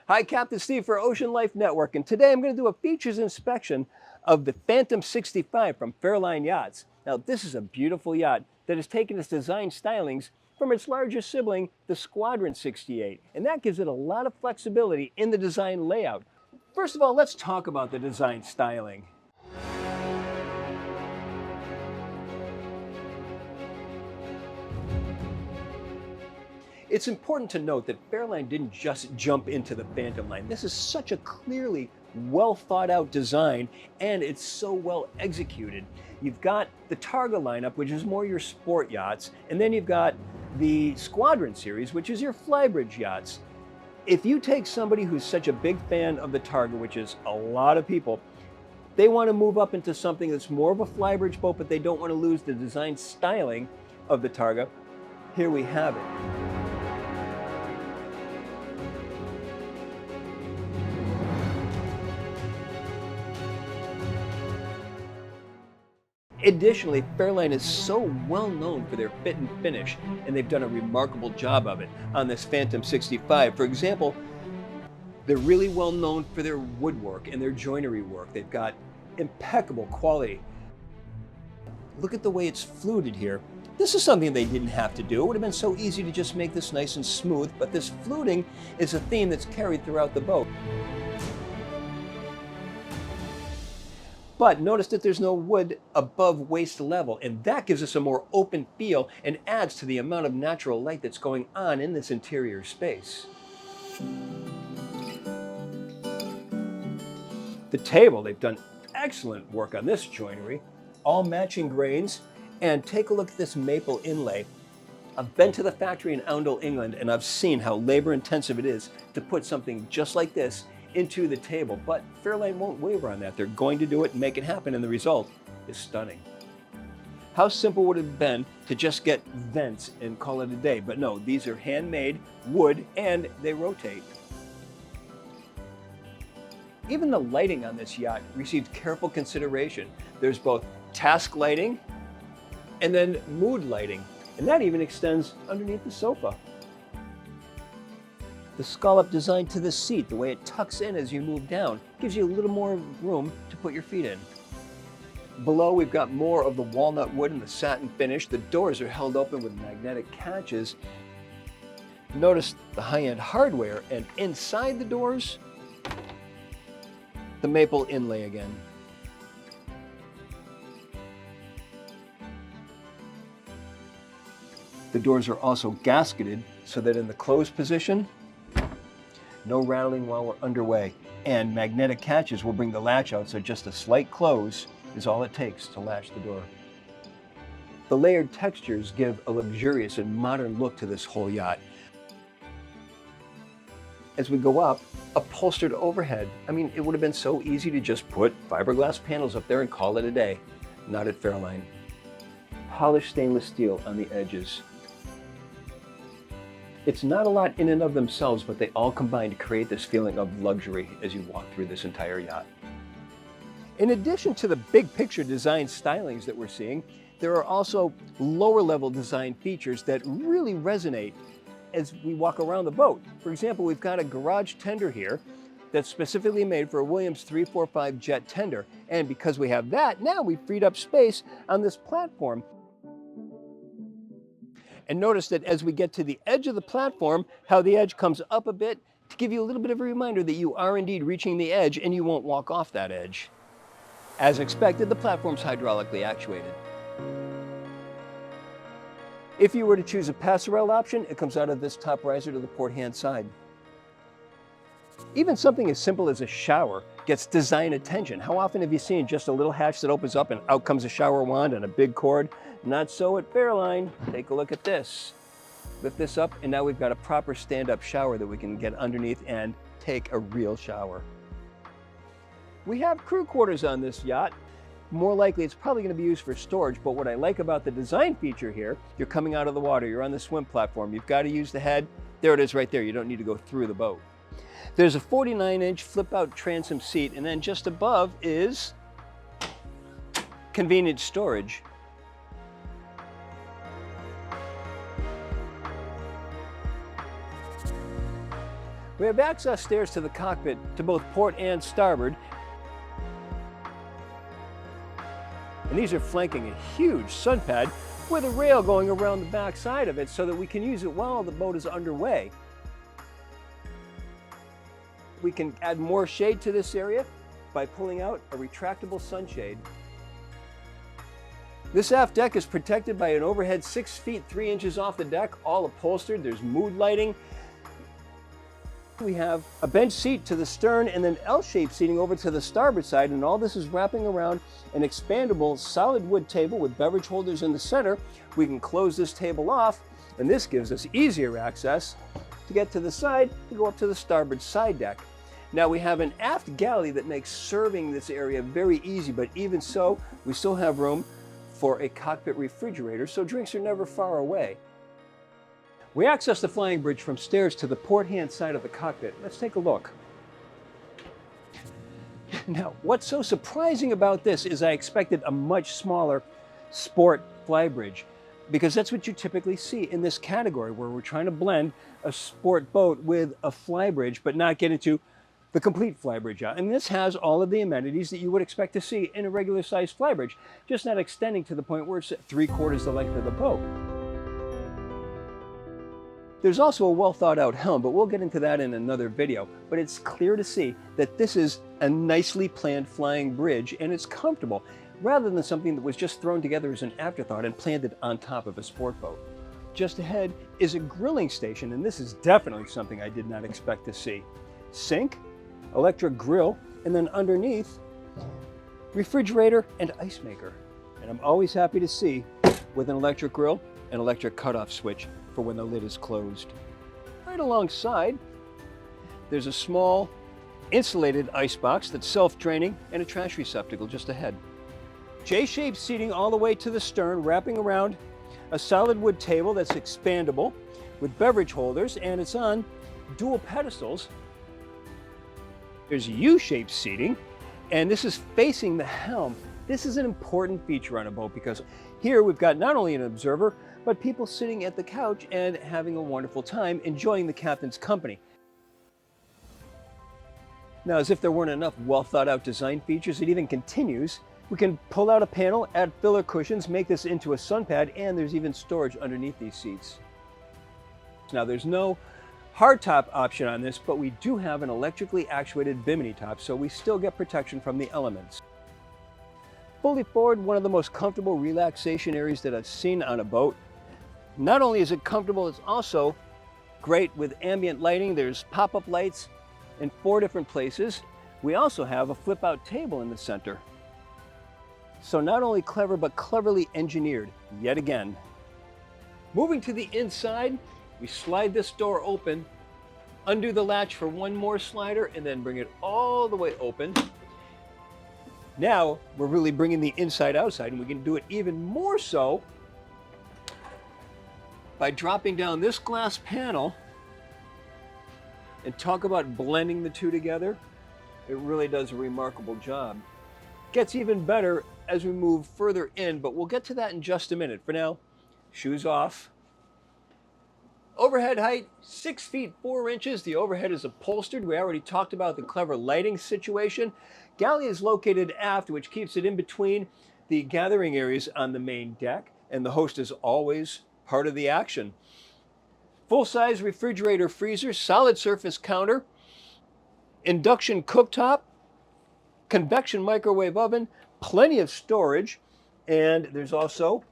Hi, Captain Steve for Ocean Life Network, and today I'm going to do a features inspection of the Phantom 65 from Fairline Yachts. Now, this is a beautiful yacht that has taken its design stylings from its larger sibling, the Squadron 68, and that gives it a lot of flexibility in the design layout. First of all, let's talk about the design styling. It's important to note that Fairline didn't just jump into the Phantom line. This is such a clearly well thought out design, and it's so well executed. You've got the Targa lineup, which is more your sport yachts, and then you've got the Squadron series, which is your Flybridge yachts. If you take somebody who's such a big fan of the Targa, which is a lot of people, they want to move up into something that's more of a Flybridge boat, but they don't want to lose the design styling of the Targa, here we have it. Additionally, Fairline is so well known for their fit and finish, and they've done a remarkable job of it on this Phantom 65. For example, they're really well known for their woodwork and their joinery work. They've got impeccable quality. Look at the way it's fluted here. This is something they didn't have to do. It would have been so easy to just make this nice and smooth, but this fluting is a theme that's carried throughout the boat. But notice that there's no wood above waist level, and that gives us a more open feel and adds to the amount of natural light that's going on in this interior space. The table, they've done excellent work on this joinery, all matching grains, and take a look at this maple inlay. I've been to the factory in Unveil, England, and I've seen how labor intensive it is to put something just like this into the table, but Fairline won't waver on that. They're going to do it and make it happen, and the result is stunning. How simple would it have been to just get vents and call it a day? But no, these are handmade wood and they rotate. Even the lighting on this yacht received careful consideration. There's both task lighting and then mood lighting, and that even extends underneath the sofa. The scallop design to the seat, the way it tucks in as you move down, gives you a little more room to put your feet in. Below, we've got more of the walnut wood and the satin finish. The doors are held open with magnetic catches. Notice the high-end hardware, and inside the doors, the maple inlay again. The doors are also gasketed so that in the closed position, no rattling while we're underway, and magnetic catches will bring the latch out, so just a slight close is all it takes to latch the door. The layered textures give a luxurious and modern look to this whole yacht. As we go up, upholstered overhead. I mean, it would have been so easy to just put fiberglass panels up there and call it a day. Not at Fairline. Polished stainless steel on the edges. It's not a lot in and of themselves, but they all combine to create this feeling of luxury as you walk through this entire yacht. In addition to the big picture design stylings that we're seeing, there are also lower level design features that really resonate as we walk around the boat. For example, we've got a garage tender here that's specifically made for a Williams 345 jet tender. And because we have that, now we've freed up space on this platform. And notice that as we get to the edge of the platform, how the edge comes up a bit to give you a little bit of a reminder that you are indeed reaching the edge and you won't walk off that edge. As expected, the platform's hydraulically actuated. If you were to choose a passerelle option, it comes out of this top riser to the port-hand side. Even something as simple as a shower gets design attention. How often have you seen just a little hatch that opens up and out comes a shower wand and a big cord? Not so at Fairline. Take a look at this. Lift this up, and now we've got a proper stand-up shower that we can get underneath and take a real shower. We have crew quarters on this yacht. More likely, it's probably going to be used for storage, but what I like about the design feature here, you're coming out of the water, you're on the swim platform, you've got to use the head. There it is right there. You don't need to go through the boat. There's a 49-inch flip-out transom seat, and then just above is convenient storage. We have access stairs to the cockpit to both port and starboard. And these are flanking a huge sun pad with a rail going around the back side of it so that we can use it while the boat is underway. We can add more shade to this area by pulling out a retractable sunshade. This aft deck is protected by an overhead 6 feet 3 inches off the deck, all upholstered. There's mood lighting. We have a bench seat to the stern and then L-shaped seating over to the starboard side, and all this is wrapping around an expandable solid wood table with beverage holders in the center. We can close this table off, and this gives us easier access to get to the side to go up to the starboard side deck. Now we have an aft galley that makes serving this area very easy, but even so, we still have room for a cockpit refrigerator, so drinks are never far away. We access the flying bridge from stairs to the port hand side of the cockpit. Let's take a look. Now, what's so surprising about this is I expected a much smaller sport flybridge, because that's what you typically see in this category, where we're trying to blend a sport boat with a flybridge, but not get into the complete flybridge out. And this has all of the amenities that you would expect to see in a regular sized flybridge, just not extending to the point where it's 3/4 the length of the boat. There's also a well thought out helm, but we'll get into that in another video. But it's clear to see that this is a nicely planned flying bridge, and it's comfortable, rather than something that was just thrown together as an afterthought and planted on top of a sport boat. Just ahead is a grilling station, and this is definitely something I did not expect to see. Sink, electric grill, and then underneath, refrigerator and ice maker. And I'm always happy to see, with an electric grill, an electric cutoff switch for when the lid is closed. Right alongside, there's a small insulated ice box that's self-draining and a trash receptacle just ahead. J-shaped seating all the way to the stern, wrapping around a solid wood table that's expandable with beverage holders, and it's on dual pedestals. There's U-shaped seating, and this is facing the helm. This is an important feature on a boat because here we've got not only an observer, but people sitting at the couch and having a wonderful time enjoying the captain's company. Now, as if there weren't enough well thought out design features, it even continues. We can pull out a panel, add filler cushions, make this into a sun pad, and there's even storage underneath these seats. Now, there's no hardtop option on this, but we do have an electrically actuated bimini top, so we still get protection from the elements. Fully forward, one of the most comfortable relaxation areas that I've seen on a boat. Not only is it comfortable, it's also great with ambient lighting. There's pop-up lights in 4 different places. We also have a flip-out table in the center. So not only clever, but cleverly engineered, yet again. Moving to the inside, we slide this door open, undo the latch for one more slider, and then bring it all the way open. Now we're really bringing the inside outside, and we can do it even more so by dropping down this glass panel. And talk about blending the two together. It really does a remarkable job. Gets even better as we move further in, but we'll get to that in just a minute. For now, shoes off. Overhead height, 6 feet 4 inches. The overhead is upholstered. We already talked about the clever lighting situation. Galley is located aft, which keeps it in between the gathering areas on the main deck, and the host is always part of the action. Full-size refrigerator freezer, solid surface counter, induction cooktop, convection microwave oven, plenty of storage, and there's also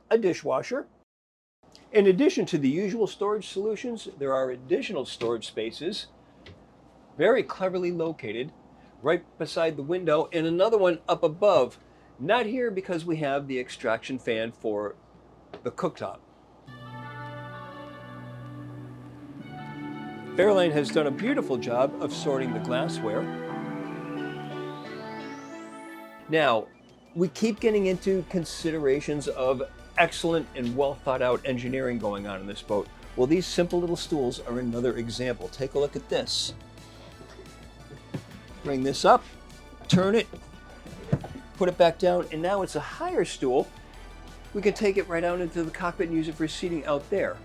a dishwasher. In addition to the usual storage solutions, there are additional storage spaces, very cleverly located, right beside the window, and another one up above. Not here because we have the extraction fan for the cooktop. Fairline has done a beautiful job of sorting the glassware. Now, we keep getting into considerations of excellent and well thought out engineering going on in this boat. Well, these simple little stools are another example. Take a look at this. Bring this up, turn it, put it back down, and now it's a higher stool. We can take it right out into the cockpit and use it for seating out there.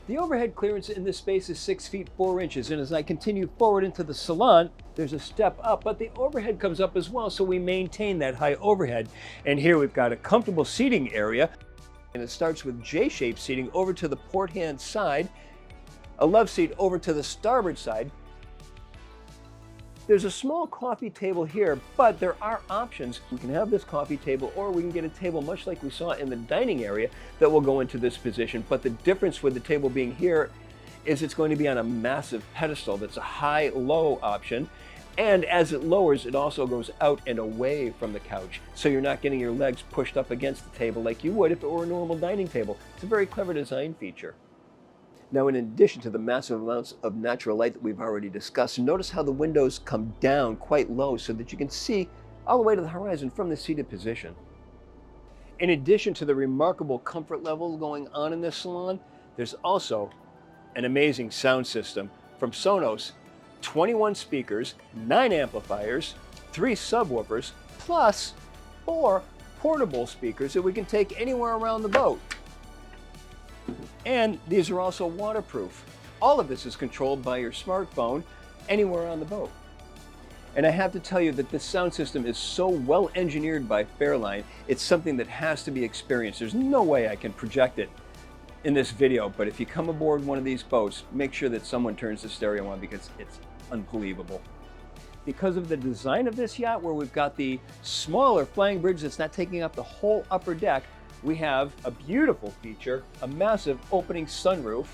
The overhead clearance in this space is 6 feet 4 inches, and as I continue forward into the salon, there's a step up, but the overhead comes up as well, so we maintain that high overhead. And here we've got a comfortable seating area, and it starts with J-shaped seating over to the port hand side, a love seat over to the starboard side. There's a small coffee table here, but there are options. We can have this coffee table, or we can get a table much like we saw in the dining area that will go into this position. But the difference with the table being here is it's going to be on a massive pedestal. That's a high-low option. And as it lowers, it also goes out and away from the couch. So you're not getting your legs pushed up against the table like you would if it were a normal dining table. It's a very clever design feature. Now, in addition to the massive amounts of natural light that we've already discussed, notice how the windows come down quite low so that you can see all the way to the horizon from the seated position. In addition to the remarkable comfort level going on in this salon, there's also an amazing sound system from Sonos. 21 speakers, 9 amplifiers, 3 subwoofers, plus 4 portable speakers that we can take anywhere around the boat. And these are also waterproof. All of this is controlled by your smartphone anywhere on the boat. And I have to tell you that this sound system is so well engineered by Fairline, it's something that has to be experienced. There's no way I can project it in this video, but if you come aboard one of these boats, make sure that someone turns the stereo on because it's unbelievable. Because of the design of this yacht, where we've got the smaller flying bridge that's not taking up the whole upper deck, we have a beautiful feature, a massive opening sunroof,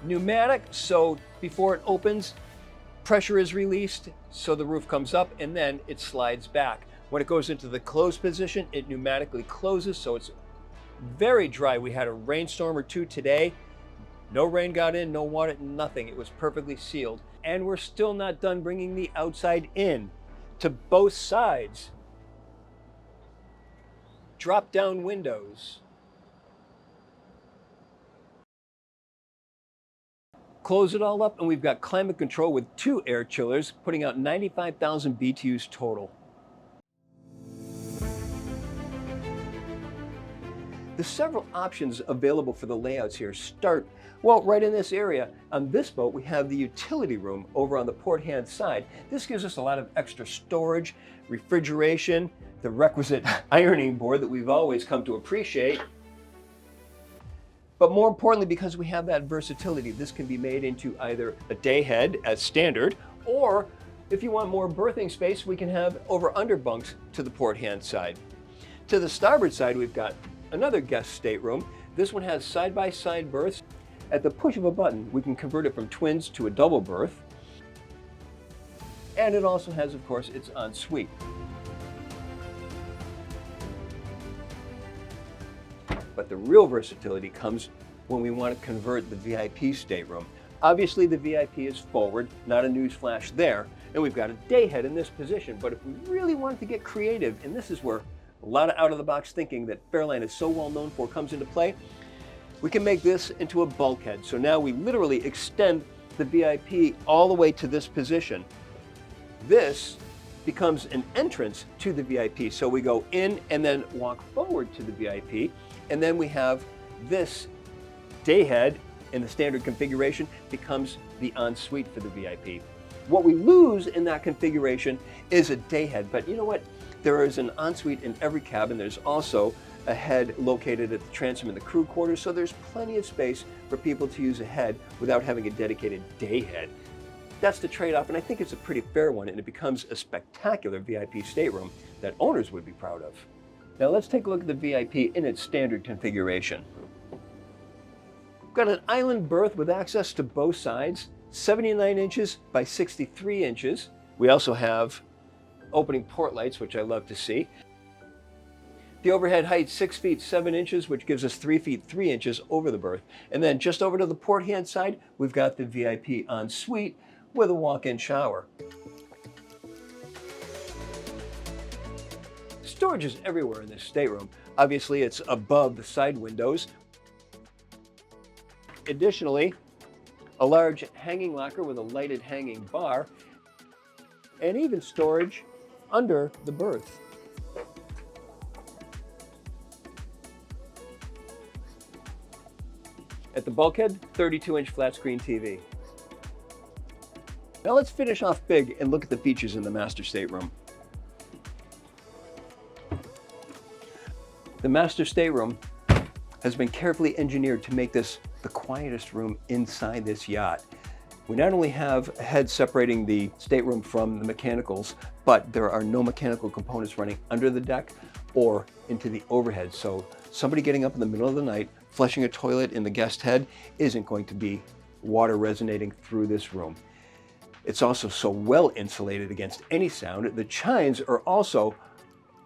pneumatic, so before it opens, pressure is released, so the roof comes up and then it slides back. When it goes into the closed position, it pneumatically closes, so it's very dry. We had a rainstorm or two today. No rain got in, no water, nothing. It was perfectly sealed. And we're still not done bringing the outside in to both sides. Drop-down windows. Close it all up, and we've got climate control with 2 air chillers, putting out 95,000 BTUs total. There's several options available for the layouts here. Start, well, right in this area. On this boat, we have the utility room over on the port hand side. This gives us a lot of extra storage, refrigeration, the requisite ironing board that we've always come to appreciate. But more importantly, because we have that versatility, this can be made into either a day head as standard, or if you want more berthing space, we can have over-under bunks to the port hand side. To the starboard side, we've got another guest stateroom. This one has side-by-side berths. At the push of a button, we can convert it from twins to a double berth. And it also has, of course, its ensuite. But the real versatility comes when we want to convert the VIP stateroom. Obviously, the VIP is forward, not a newsflash there, and we've got a day head in this position. But if we really wanted to get creative, and this is where a lot of out-of-the-box thinking that Fairline is so well known for comes into play, we can make this into a bulkhead. So now we literally extend the VIP all the way to this position. This becomes an entrance to the VIP. So we go in and then walk forward to the VIP. And then we have this day head in the standard configuration becomes the ensuite for the VIP. What we lose in that configuration is a day head, but you know what? There is an ensuite in every cabin. There's also a head located at the transom in the crew quarters, so there's plenty of space for people to use a head without having a dedicated day head. That's the trade-off, and I think it's a pretty fair one, and it becomes a spectacular VIP stateroom that owners would be proud of. Now let's take a look at the VIP in its standard configuration. We've got an island berth with access to both sides, 79 inches by 63 inches. We also have opening port lights, which I love to see. The overhead height, 6 feet 7 inches, which gives us 3 feet 3 inches over the berth. And then just over to the port hand side, we've got the VIP ensuite with a walk-in shower. Storage is everywhere in this stateroom. Obviously, it's above the side windows. Additionally, a large hanging locker with a lighted hanging bar, and even storage under the berth. At the bulkhead, 32-inch flat screen TV. Now let's finish off big and look at the features in the master stateroom. The master stateroom has been carefully engineered to make this the quietest room inside this yacht. We not only have a head separating the stateroom from the mechanicals, but there are no mechanical components running under the deck or into the overhead. So somebody getting up in the middle of the night, flushing a toilet in the guest head isn't going to be water resonating through this room. It's also so well insulated against any sound. The chines are also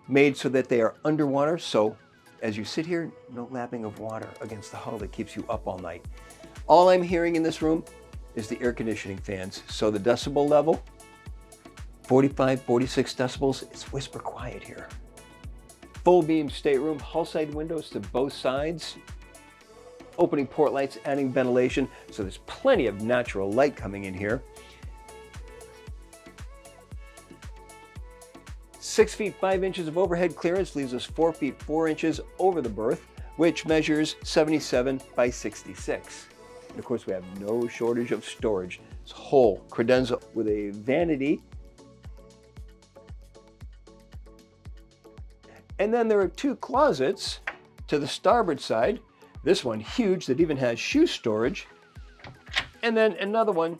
made so that they are underwater, so as you sit here, no lapping of water against the hull that keeps you up all night. All I'm hearing in this room is the air conditioning fans. So the decibel level, 45, 46 decibels, it's whisper quiet here. Full beam stateroom, hull side windows to both sides. Opening port lights, adding ventilation, so there's plenty of natural light coming in here. 6 feet 5 inches of overhead clearance leaves us 4 feet 4 inches over the berth, which measures 77 by 66. And of course, we have no shortage of storage. It's whole credenza with a vanity. And then there are 2 closets to the starboard side. This one huge that even has shoe storage. And then another one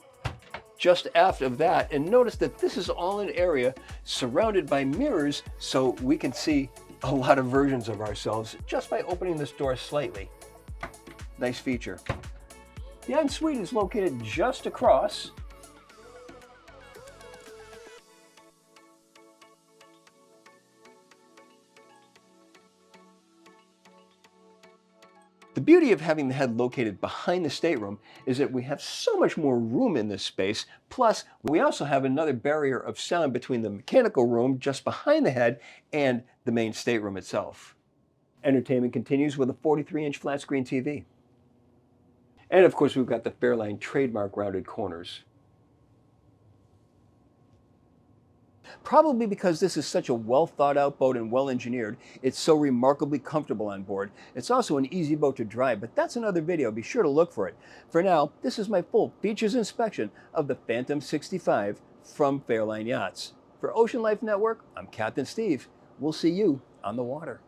just aft of that. And notice that this is all an area surrounded by mirrors, so we can see a lot of versions of ourselves just by opening this door slightly. Nice feature. The ensuite is located just across. The beauty of having the head located behind the stateroom is that we have so much more room in this space. Plus, we also have another barrier of sound between the mechanical room just behind the head and the main stateroom itself. Entertainment continues with a 43-inch flat screen TV. And of course, we've got the Fairline trademark rounded corners. Probably because this is such a well thought out boat and well engineered, it's so remarkably comfortable on board. It's also an easy boat to drive, but that's another video. Be sure to look for it. For now, this is my full features inspection of the Phantom 65 from Fairline Yachts. For Ocean Life Network, I'm Captain Steve. We'll see you on the water.